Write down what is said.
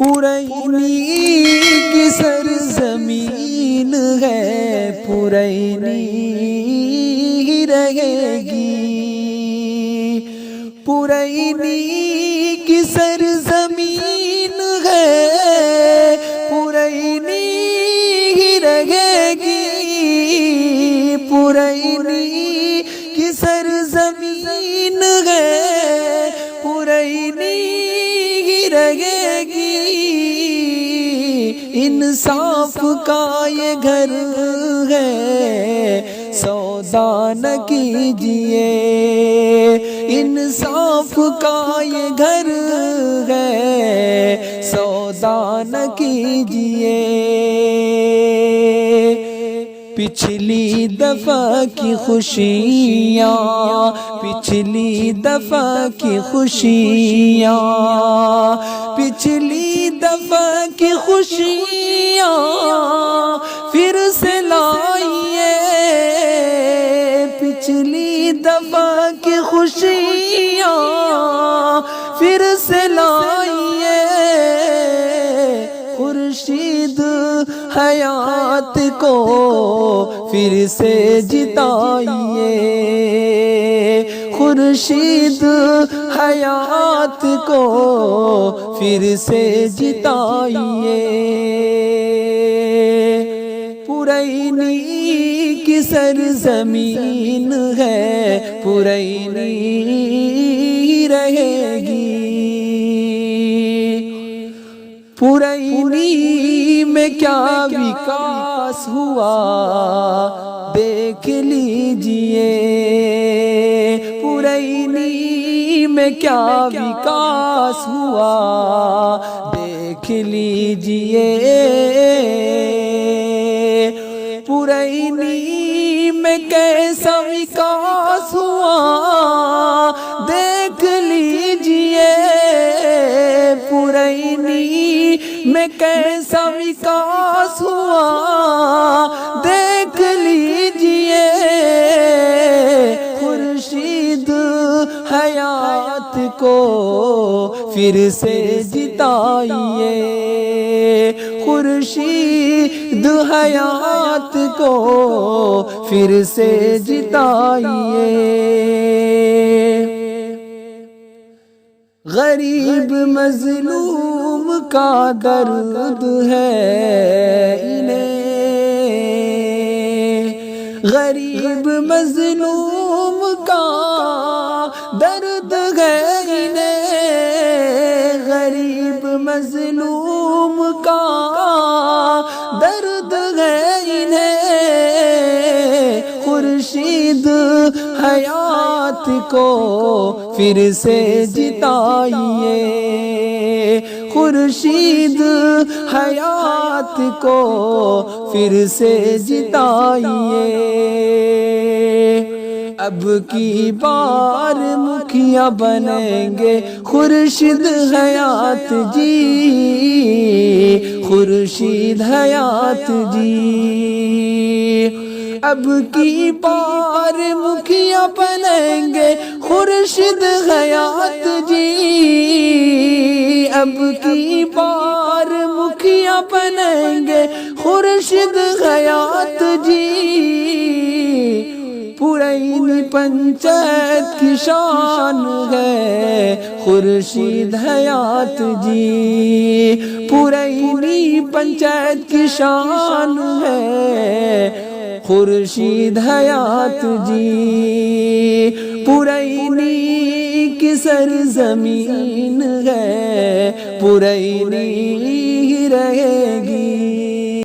پرینی کی سرزمین ہے، پرینی ہی رہے گی، پرینی کی سرزمین ہے، پرینی ہی رہے گی، پرینی کی سرزمین ہے، پرینی ہی رہے گی۔ انصاف کا یہ گھر ہے، سودا نہ کیجیے، انصاف کا یہ گھر ہے، سودا نہ کیجیے۔ پچھلی دفعہ کی خوشیاں، پچھلی دفعہ کی خوشیاں، پچھلی دفعہ کی خوشیاں پھر سے لائیے، پچھلی دفعہ کی خوشیاں پھر سے لائیے۔ خورشید حیات کو پھر سے جتائیے، خورشید حیات کو پھر سے جتائیے۔ پرینی کی سرزمین ہے، پرینی رہے گی، پرینی میں کیا وکاس ہوا دیکھ لیجئے، پرینی میں کیا وکاس ہوا دیکھ لیجئے، پرینی میں کیسا وکاس ہوا دیکھ لیجئے، پرینی میں کیسا وکاس ہوا دیکھ لیجئے۔ خورشید حیات کو پھر سے جتائیے، خورشید حیات کو پھر سے جتائیے۔ غریب مظلوم کا درد ہے انہیں، غریب مظلوم کا درد ہے انہیں، غریب مظلوم کا درد ہے انہیں۔ خورشید حیات کو پھر سے جتائیے، خورشید حیات کو پھر سے جتائیے۔ اب کی بار مکھیا بنیں گے خورشید حیات جی، خورشید حیات جی، اب کی بار مکھیا بنیں گے خورشید حیات جی، اب کی بار مکھیا بنیں گے خورشید حیات جی۔ پرینی پنچایت کی شان ہے خورشید حیات جی، پرینی پنچایت کی شان ہے خورشید حیات جی، پرینی کی سرزمین ہے، پرینی ہی رہے گی۔